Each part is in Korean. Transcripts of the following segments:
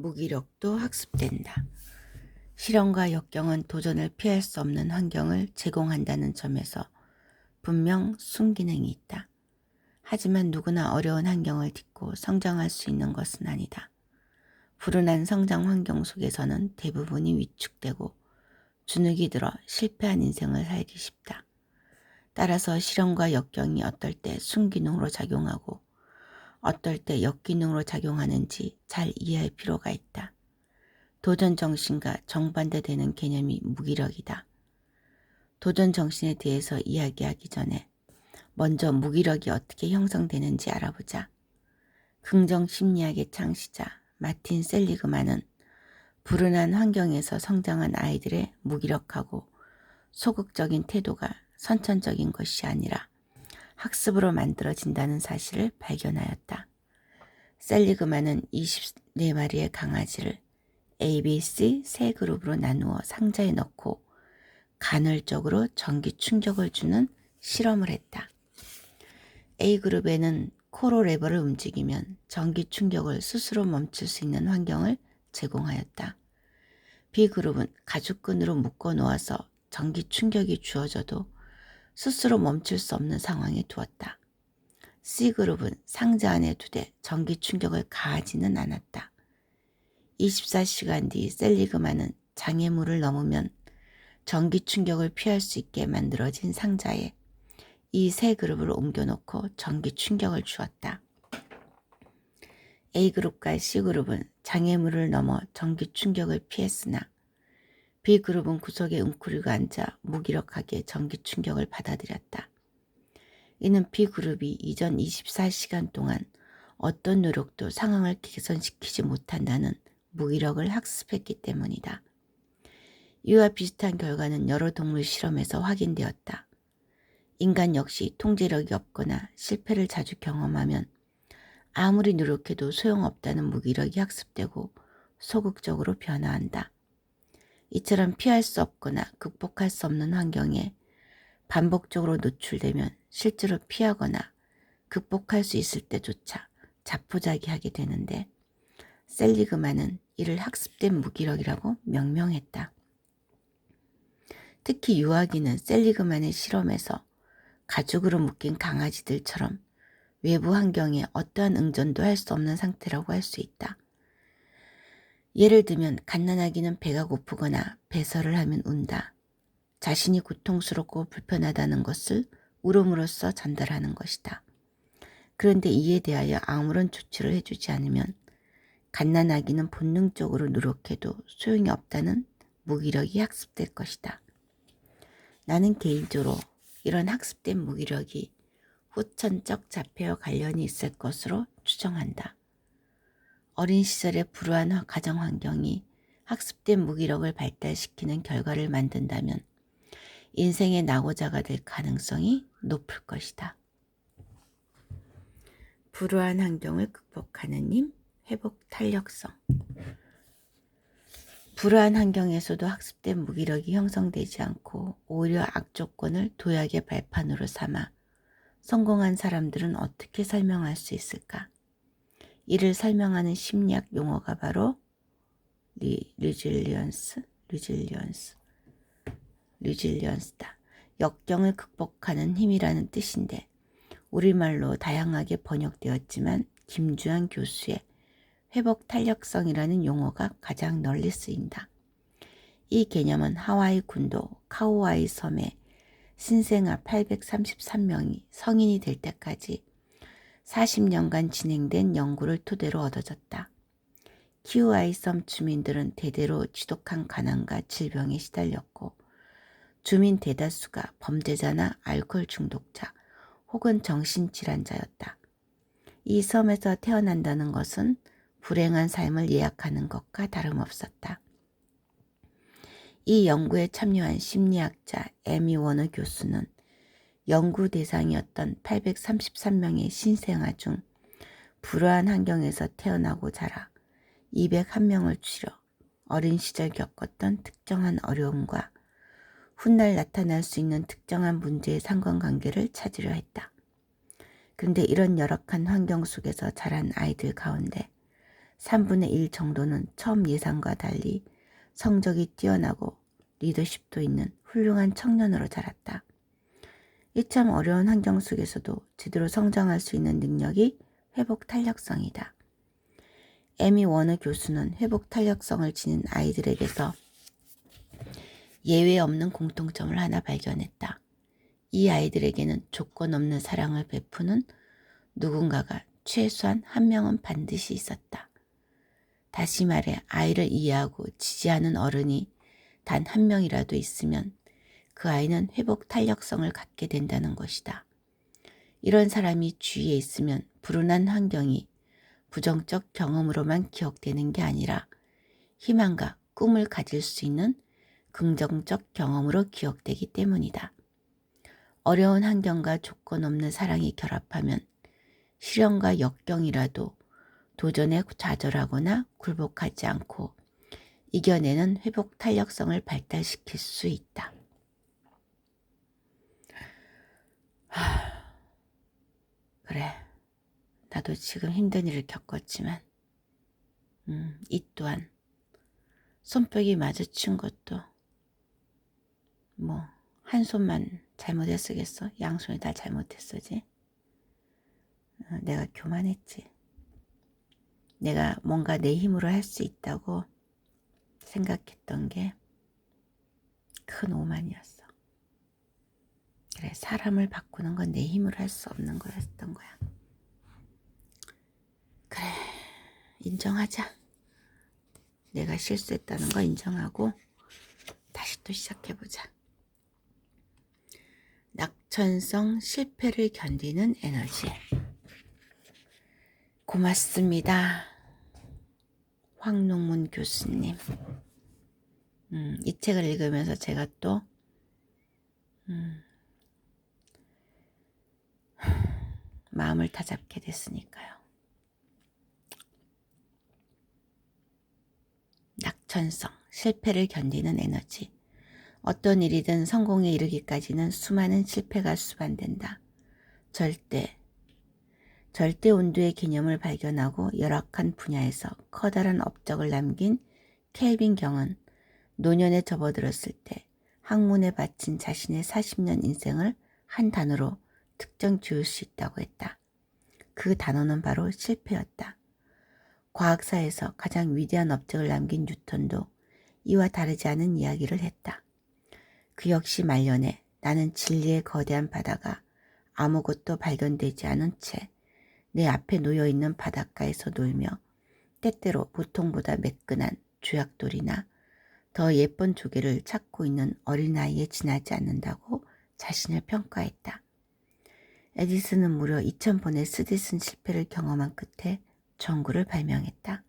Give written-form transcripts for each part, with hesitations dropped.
무기력도 학습된다. 실현과 역경은 도전을 피할 수 없는 환경을 제공한다는 점에서 분명 순기능이 있다. 하지만 누구나 어려운 환경을 딛고 성장할 수 있는 것은 아니다. 불운한 성장 환경 속에서는 대부분이 위축되고 주눅이 들어 실패한 인생을 살기 쉽다. 따라서 실현과 역경이 어떨 때 순기능으로 작용하고 어떨 때 역기능으로 작용하는지 잘 이해할 필요가 있다. 도전 정신과 정반대되는 개념이 무기력이다. 도전 정신에 대해서 이야기하기 전에 먼저 무기력이 어떻게 형성되는지 알아보자. 긍정 심리학의 창시자 마틴 셀리그만은 불운한 환경에서 성장한 아이들의 무기력하고 소극적인 태도가 선천적인 것이 아니라 학습으로 만들어진다는 사실을 발견하였다. 셀리그만은 24마리의 강아지를 A, B, C 세 그룹으로 나누어 상자에 넣고 간헐적으로 전기 충격을 주는 실험을 했다. A그룹에는 코로 레버를 움직이면 전기 충격을 스스로 멈출 수 있는 환경을 제공하였다. B그룹은 가죽끈으로 묶어 놓아서 전기 충격이 주어져도 스스로 멈출 수 없는 상황에 두었다. C그룹은 상자 안에 두되 전기 충격을 가하지는 않았다. 24시간 뒤 셀리그만은 장애물을 넘으면 전기 충격을 피할 수 있게 만들어진 상자에 이 세 그룹을 옮겨놓고 전기 충격을 주었다. A그룹과 C그룹은 장애물을 넘어 전기 충격을 피했으나 B그룹은 구석에 웅크리고 앉아 무기력하게 전기 충격을 받아들였다. 이는 B그룹이 이전 24시간 동안 어떤 노력도 상황을 개선시키지 못한다는 무기력을 학습했기 때문이다. 이와 비슷한 결과는 여러 동물 실험에서 확인되었다. 인간 역시 통제력이 없거나 실패를 자주 경험하면 아무리 노력해도 소용없다는 무기력이 학습되고 소극적으로 변화한다. 이처럼 피할 수 없거나 극복할 수 없는 환경에 반복적으로 노출되면 실제로 피하거나 극복할 수 있을 때조차 자포자기하게 되는데 셀리그만은 이를 학습된 무기력이라고 명명했다. 특히 유아기는 셀리그만의 실험에서 가죽으로 묶인 강아지들처럼 외부 환경에 어떠한 응전도 할 수 없는 상태라고 할 수 있다. 예를 들면 갓난아기는 배가 고프거나 배설을 하면 운다. 자신이 고통스럽고 불편하다는 것을 울음으로써 전달하는 것이다. 그런데 이에 대하여 아무런 조치를 해주지 않으면 갓난아기는 본능적으로 노력해도 소용이 없다는 무기력이 학습될 것이다. 나는 개인적으로 이런 학습된 무기력이 후천적 자폐와 관련이 있을 것으로 추정한다. 어린 시절의 불우한 가정 환경이 학습된 무기력을 발달시키는 결과를 만든다면 인생의 낙오자가 될 가능성이 높을 것이다. 불우한 환경을 극복하는 힘, 회복 탄력성. 불우한 환경에서도 학습된 무기력이 형성되지 않고 오히려 악조건을 도약의 발판으로 삼아 성공한 사람들은 어떻게 설명할 수 있을까? 이를 설명하는 심리학 용어가 바로 리질리언스다. 역경을 극복하는 힘이라는 뜻인데 우리말로 다양하게 번역되었지만 김주한 교수의 회복 탄력성이라는 용어가 가장 널리 쓰인다. 이 개념은 하와이 군도 카우아이 섬의 신생아 833명이 성인이 될 때까지 40년간 진행된 연구를 토대로 얻어졌다. 키우아이 섬 주민들은 대대로 지독한 가난과 질병에 시달렸고 주민 대다수가 범죄자나 알코올 중독자 혹은 정신질환자였다. 이 섬에서 태어난다는 것은 불행한 삶을 예약하는 것과 다름없었다. 이 연구에 참여한 심리학자 에미 워너 교수는 연구 대상이었던 833명의 신생아 중 불우한 환경에서 태어나고 자라 201명을 추려 어린 시절 겪었던 특정한 어려움과 훗날 나타날 수 있는 특정한 문제의 상관관계를 찾으려 했다. 그런데 이런 열악한 환경 속에서 자란 아이들 가운데 3분의 1 정도는 처음 예상과 달리 성적이 뛰어나고 리더십도 있는 훌륭한 청년으로 자랐다. 이 참 어려운 환경 속에서도 제대로 성장할 수 있는 능력이 회복 탄력성이다. 에미 워너 교수는 회복 탄력성을 지닌 아이들에게서 예외 없는 공통점을 하나 발견했다. 이 아이들에게는 조건 없는 사랑을 베푸는 누군가가 최소한 한 명은 반드시 있었다. 다시 말해 아이를 이해하고 지지하는 어른이 단 한 명이라도 있으면 그 아이는 회복 탄력성을 갖게 된다는 것이다. 이런 사람이 주위에 있으면 불운한 환경이 부정적 경험으로만 기억되는 게 아니라 희망과 꿈을 가질 수 있는 긍정적 경험으로 기억되기 때문이다. 어려운 환경과 조건 없는 사랑이 결합하면 시련과 역경이라도 도전에 좌절하거나 굴복하지 않고 이겨내는 회복 탄력성을 발달시킬 수 있다. 그래, 나도 지금 힘든 일을 겪었지만 이 또한 손뼉이 마주친 것도 뭐 한 손만 잘못했으겠어? 양손이 다 잘못했어지? 내가 교만했지. 내가 뭔가 내 힘으로 할 수 있다고 생각했던 게 큰 오만이었어. 그래, 사람을 바꾸는 건 내 힘으로 할 수 없는 거였던 거야. 그래, 인정하자. 내가 실수했다는 거 인정하고 다시 또 시작해보자. 낙천성 실패를 견디는 에너지. 고맙습니다. 황농문 교수님. 이 책을 읽으면서 제가 또 마음을 다잡게 됐으니까요. 낙천성, 실패를 견디는 에너지. 어떤 일이든 성공에 이르기까지는 수많은 실패가 수반된다. 절대 온도의 개념을 발견하고 열악한 분야에서 커다란 업적을 남긴 켈빈 경은 노년에 접어들었을 때 학문에 바친 자신의 40년 인생을 한 단어로 특정 지을 수 있다고 했다. 그 단어는 바로 실패였다. 과학사에서 가장 위대한 업적을 남긴 뉴턴도 이와 다르지 않은 이야기를 했다. 그 역시 말년에 나는 진리의 거대한 바다가 아무것도 발견되지 않은 채 내 앞에 놓여있는 바닷가에서 놀며 때때로 보통보다 매끈한 조약돌이나 더 예쁜 조개를 찾고 있는 어린아이에 지나지 않는다고 자신을 평가했다. 에디슨은 무려 2000번의 쓰디쓴 실패를 경험한 끝에 전구를 발명했다.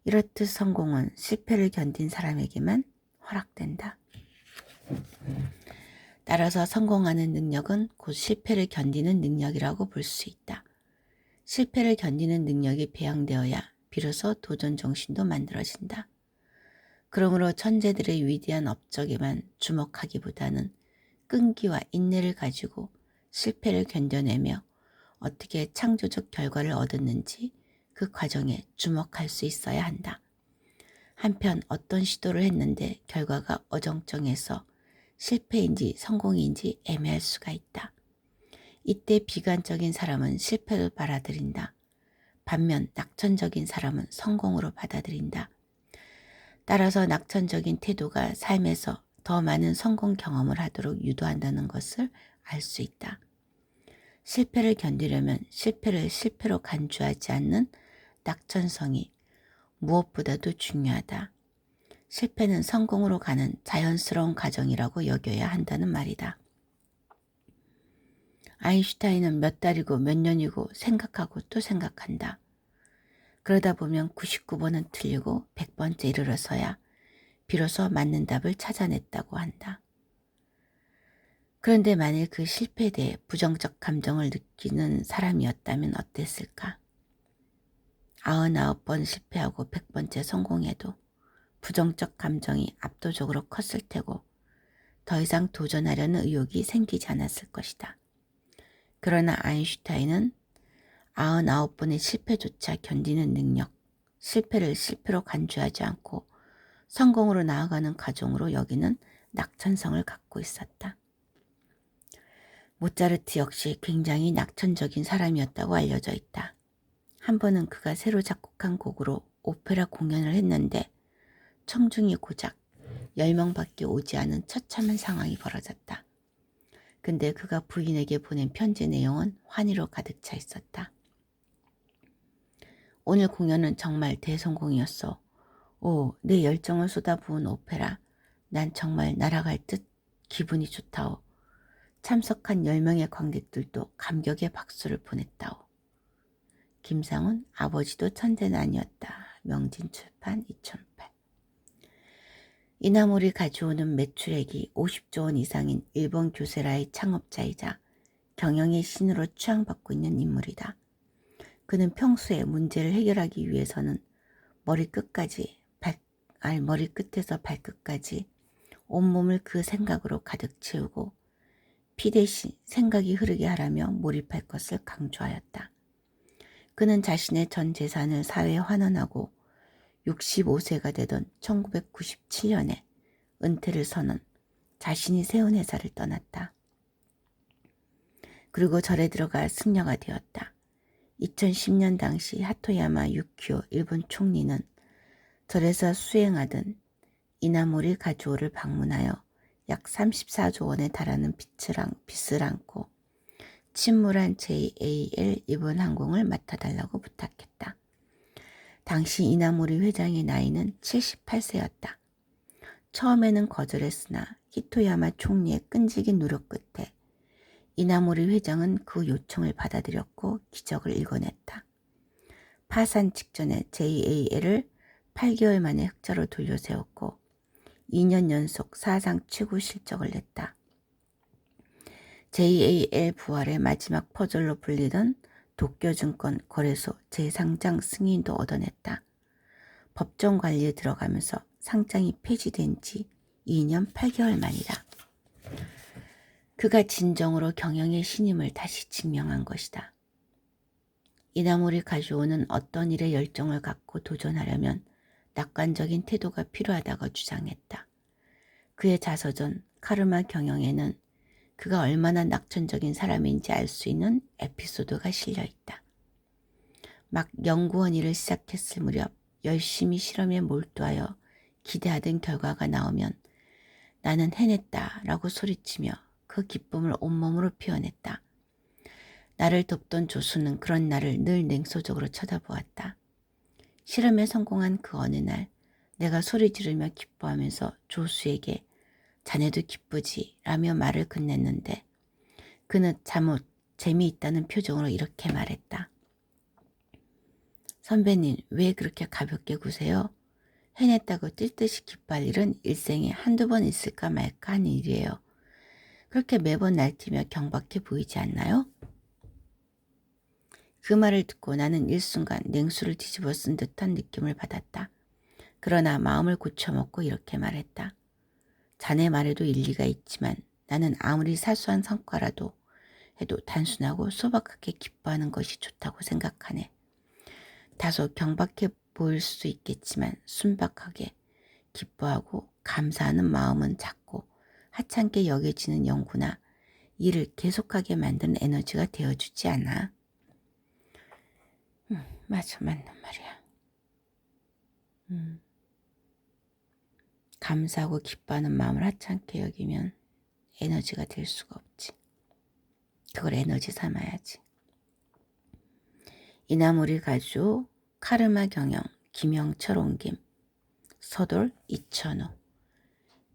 이렇듯 성공은 실패를 견딘 사람에게만 허락된다. 따라서 성공하는 능력은 곧 실패를 견디는 능력이라고 볼 수 있다. 실패를 견디는 능력이 배양되어야 비로소 도전 정신도 만들어진다. 그러므로 천재들의 위대한 업적에만 주목하기보다는 끈기와 인내를 가지고 실패를 견뎌내며 어떻게 창조적 결과를 얻었는지 그 과정에 주목할 수 있어야 한다. 한편 어떤 시도를 했는데 결과가 어정쩡해서 실패인지 성공인지 애매할 수가 있다. 이때 비관적인 사람은 실패로 받아들인다. 반면 낙천적인 사람은 성공으로 받아들인다. 따라서 낙천적인 태도가 삶에서 더 많은 성공 경험을 하도록 유도한다는 것을 알 수 있다. 실패를 견디려면 실패를 실패로 간주하지 않는 낙천성이 무엇보다도 중요하다. 실패는 성공으로 가는 자연스러운 과정이라고 여겨야 한다는 말이다. 아인슈타인은 몇 달이고 몇 년이고 생각하고 또 생각한다. 그러다 보면 99번은 틀리고 100번째 이르러서야 비로소 맞는 답을 찾아냈다고 한다. 그런데 만일 그 실패에 대해 부정적 감정을 느끼는 사람이었다면 어땠을까? 99번 실패하고 100번째 성공해도 부정적 감정이 압도적으로 컸을 테고 더 이상 도전하려는 의욕이 생기지 않았을 것이다. 그러나 아인슈타인은 99번의 실패조차 견디는 능력, 실패를 실패로 간주하지 않고 성공으로 나아가는 과정으로 여기는 낙천성을 갖고 있었다. 모차르트 역시 굉장히 낙천적인 사람이었다고 알려져 있다. 한 번은 그가 새로 작곡한 곡으로 오페라 공연을 했는데 청중이 고작 10명밖에 오지 않은 처참한 상황이 벌어졌다. 근데 그가 부인에게 보낸 편지 내용은 환희로 가득 차 있었다. 오늘 공연은 정말 대성공이었어. 오, 내 열정을 쏟아부은 오페라. 난 정말 날아갈 듯 기분이 좋다오. 참석한 10명의 관객들도 감격의 박수를 보냈다오. 김상훈, 아버지도 천재는 아니었다. 명진출판 2008. 이나모리 가져오는 매출액이 50조 원 이상인 일본 교세라의 창업자이자 경영의 신으로 추앙받고 있는 인물이다. 그는 평소에 문제를 해결하기 위해서는 머리끝에서 발끝까지 온몸을 그 생각으로 가득 채우고 피 대신 생각이 흐르게 하라며 몰입할 것을 강조하였다. 그는 자신의 전 재산을 사회에 환원하고 65세가 되던 1997년에 은퇴를 선언, 자신이 세운 회사를 떠났다. 그리고 절에 들어가 승려가 되었다. 2010년 당시 하토야마 유키오 일본 총리는 절에서 수행하던 이나모리 가주오를 방문하여 약 34조 원에 달하는 빚을 안고 침몰한 JAL 일본 항공을 맡아달라고 부탁했다. 당시 이나모리 회장의 나이는 78세였다. 처음에는 거절했으나 히토야마 총리의 끈질긴 노력 끝에 이나모리 회장은 그 요청을 받아들였고 기적을 일궈냈다. 파산 직전에 JAL을 8개월 만에 흑자로 돌려세웠고 2년 연속 사상 최고 실적을 냈다. JAL 부활의 마지막 퍼즐로 불리던 도쿄증권 거래소 재상장 승인도 얻어냈다. 법정 관리에 들어가면서 상장이 폐지된 지 2년 8개월 만이다. 그가 진정으로 경영의 신임을 다시 증명한 것이다. 이나모리 가주오는 어떤 일에 열정을 갖고 도전하려면 낙관적인 태도가 필요하다고 주장했다. 그의 자서전 카르마 경영에는 그가 얼마나 낙천적인 사람인지 알 수 있는 에피소드가 실려있다. 막 연구원 일을 시작했을 무렵 열심히 실험에 몰두하여 기대하던 결과가 나오면 나는 해냈다 라고 소리치며 그 기쁨을 온몸으로 표현했다. 나를 돕던 조수는 그런 나를 늘 냉소적으로 쳐다보았다. 실험에 성공한 그 어느 날 내가 소리 지르며 기뻐하면서 조수에게 자네도 기쁘지 라며 말을 끝냈는데 그는 잠옷 재미있다는 표정으로 이렇게 말했다. 선배님 왜 그렇게 가볍게 구세요? 해냈다고 뛸 듯이 기뻐할 일은 일생에 한두 번 있을까 말까 하는 일이에요. 그렇게 매번 날뛰며 경박해 보이지 않나요? 그 말을 듣고 나는 일순간 냉수를 뒤집어 쓴 듯한 느낌을 받았다. 그러나 마음을 고쳐먹고 이렇게 말했다. 자네 말에도 일리가 있지만 나는 아무리 사소한 성과라도 해도 단순하고 소박하게 기뻐하는 것이 좋다고 생각하네. 다소 경박해 보일 수 있겠지만 순박하게 기뻐하고 감사하는 마음은 작고 하찮게 여겨지는 연구나 일을 계속하게 만드는 에너지가 되어주지 않아. 맞아, 맞는 말이야. 감사하고 기뻐하는 마음을 하찮게 여기면 에너지가 될 수가 없지. 그걸 에너지 삼아야지. 이나모리 가주, 카르마 경영, 김영철 옮김, 서돌 이천호.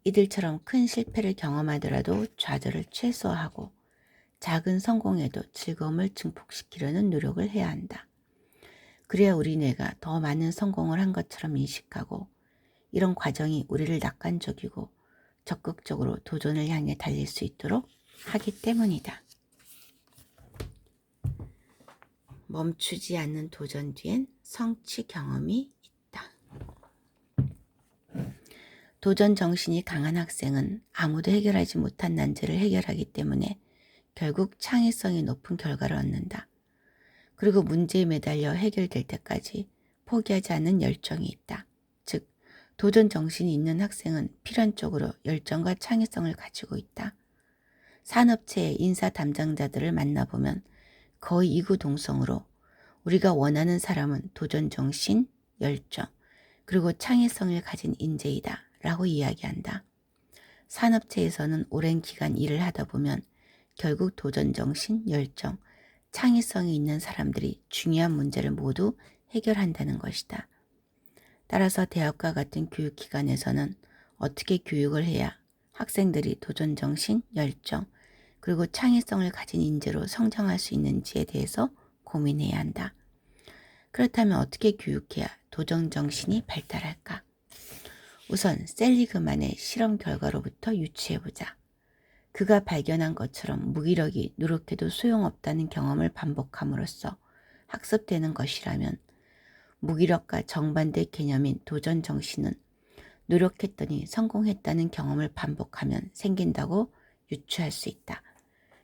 이들처럼 큰 실패를 경험하더라도 좌절을 최소화하고 작은 성공에도 즐거움을 증폭시키려는 노력을 해야 한다. 그래야 우리 뇌가 더 많은 성공을 한 것처럼 인식하고 이런 과정이 우리를 낙관적이고 적극적으로 도전을 향해 달릴 수 있도록 하기 때문이다. 멈추지 않는 도전 뒤엔 성취 경험이 있다. 도전 정신이 강한 학생은 아무도 해결하지 못한 난제를 해결하기 때문에 결국 창의성이 높은 결과를 얻는다. 그리고 문제에 매달려 해결될 때까지 포기하지 않는 열정이 있다. 즉, 도전 정신이 있는 학생은 필연적으로 열정과 창의성을 가지고 있다. 산업체의 인사 담당자들을 만나보면 거의 이구동성으로 우리가 원하는 사람은 도전 정신, 열정, 그리고 창의성을 가진 인재이다 라고 이야기한다. 산업체에서는 오랜 기간 일을 하다 보면 결국 도전 정신, 열정, 창의성이 있는 사람들이 중요한 문제를 모두 해결한다는 것이다. 따라서 대학과 같은 교육기관에서는 어떻게 교육을 해야 학생들이 도전 정신, 열정, 그리고 창의성을 가진 인재로 성장할 수 있는지에 대해서 고민해야 한다. 그렇다면 어떻게 교육해야 도전 정신이 발달할까? 우선 셀리그만의 실험 결과로부터 유추해보자. 그가 발견한 것처럼 무기력이 노력해도 소용없다는 경험을 반복함으로써 학습되는 것이라면 무기력과 정반대 개념인 도전 정신은 노력했더니 성공했다는 경험을 반복하면 생긴다고 유추할 수 있다.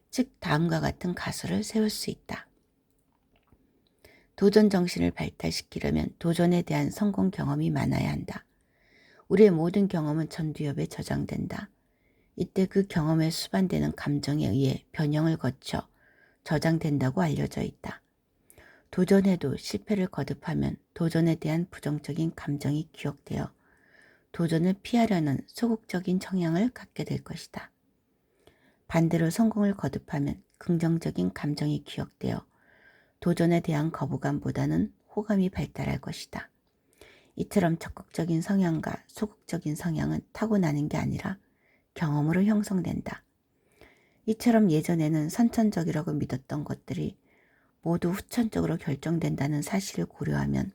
즉 다음과 같은 가설을 세울 수 있다. 도전 정신을 발달시키려면 도전에 대한 성공 경험이 많아야 한다. 우리의 모든 경험은 전두엽에 저장된다. 이때 그 경험에 수반되는 감정에 의해 변형을 거쳐 저장된다고 알려져 있다. 도전해도 실패를 거듭하면 도전에 대한 부정적인 감정이 기억되어 도전을 피하려는 소극적인 성향을 갖게 될 것이다. 반대로 성공을 거듭하면 긍정적인 감정이 기억되어 도전에 대한 거부감보다는 호감이 발달할 것이다. 이처럼 적극적인 성향과 소극적인 성향은 타고나는 게 아니라 경험으로 형성된다. 이처럼 예전에는 선천적이라고 믿었던 것들이 모두 후천적으로 결정된다는 사실을 고려하면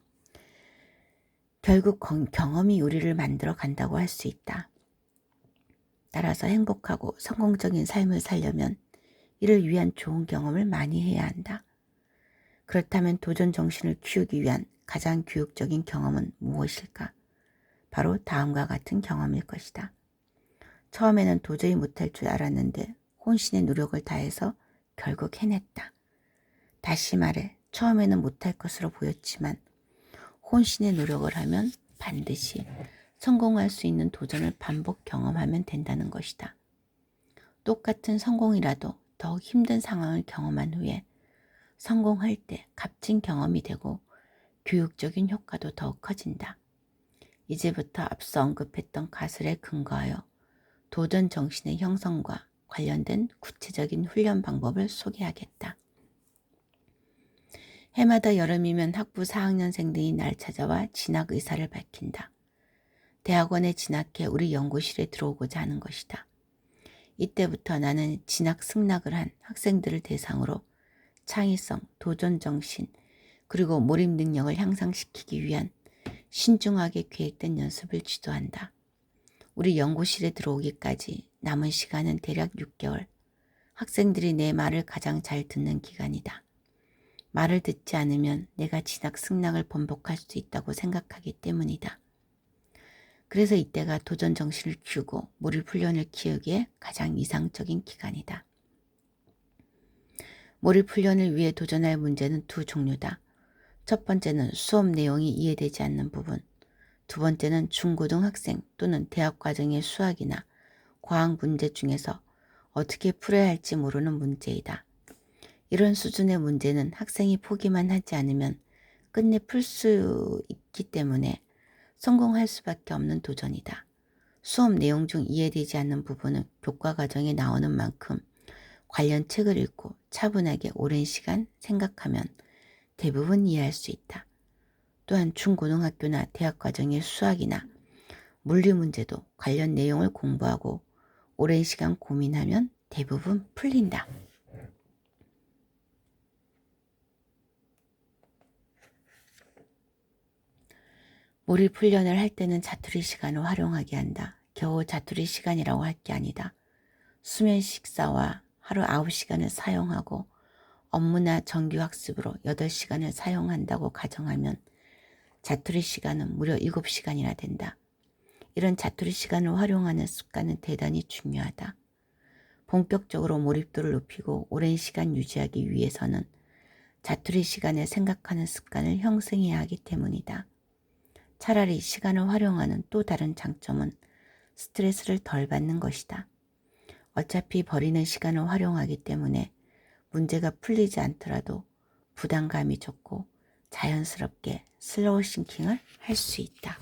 결국 경험이 우리를 만들어 간다고 할 수 있다. 따라서 행복하고 성공적인 삶을 살려면 이를 위한 좋은 경험을 많이 해야 한다. 그렇다면 도전 정신을 키우기 위한 가장 교육적인 경험은 무엇일까? 바로 다음과 같은 경험일 것이다. 처음에는 도저히 못할 줄 알았는데 혼신의 노력을 다해서 결국 해냈다. 다시 말해 처음에는 못할 것으로 보였지만 혼신의 노력을 하면 반드시 성공할 수 있는 도전을 반복 경험하면 된다는 것이다. 똑같은 성공이라도 더 힘든 상황을 경험한 후에 성공할 때 값진 경험이 되고 교육적인 효과도 더욱 커진다. 이제부터 앞서 언급했던 가설에 근거하여 도전 정신의 형성과 관련된 구체적인 훈련 방법을 소개하겠다. 해마다 여름이면 학부 4학년생들이 날 찾아와 진학 의사를 밝힌다. 대학원에 진학해 우리 연구실에 들어오고자 하는 것이다. 이때부터 나는 진학 승낙을 한 학생들을 대상으로 창의성, 도전정신, 그리고 몰입 능력을 향상시키기 위한 신중하게 계획된 연습을 지도한다. 우리 연구실에 들어오기까지 남은 시간은 대략 6개월. 학생들이 내 말을 가장 잘 듣는 기간이다. 말을 듣지 않으면 내가 진학 승낙을 번복할 수 있다고 생각하기 때문이다. 그래서 이때가 도전 정신을 키우고 몰입 훈련을 키우기에 가장 이상적인 기간이다. 몰입 훈련을 위해 도전할 문제는 두 종류다. 첫 번째는 수업 내용이 이해되지 않는 부분, 두 번째는 중고등학생 또는 대학 과정의 수학이나 과학 문제 중에서 어떻게 풀어야 할지 모르는 문제이다. 이런 수준의 문제는 학생이 포기만 하지 않으면 끝내 풀 수 있기 때문에 성공할 수밖에 없는 도전이다. 수업 내용 중 이해되지 않는 부분은 교과 과정에 나오는 만큼 관련 책을 읽고 차분하게 오랜 시간 생각하면 대부분 이해할 수 있다. 또한 중고등학교나 대학 과정의 수학이나 물리 문제도 관련 내용을 공부하고 오랜 시간 고민하면 대부분 풀린다. 몰입 훈련을 할 때는 자투리 시간을 활용하게 한다. 겨우 자투리 시간이라고 할 게 아니다. 수면 식사와 하루 9시간을 사용하고 업무나 정규 학습으로 8시간을 사용한다고 가정하면 자투리 시간은 무려 7시간이나 된다. 이런 자투리 시간을 활용하는 습관은 대단히 중요하다. 본격적으로 몰입도를 높이고 오랜 시간 유지하기 위해서는 자투리 시간을 생각하는 습관을 형성해야 하기 때문이다. 차라리 시간을 활용하는 또 다른 장점은 스트레스를 덜 받는 것이다. 어차피 버리는 시간을 활용하기 때문에 문제가 풀리지 않더라도 부담감이 적고 자연스럽게 슬로우 싱킹을 할 수 있다.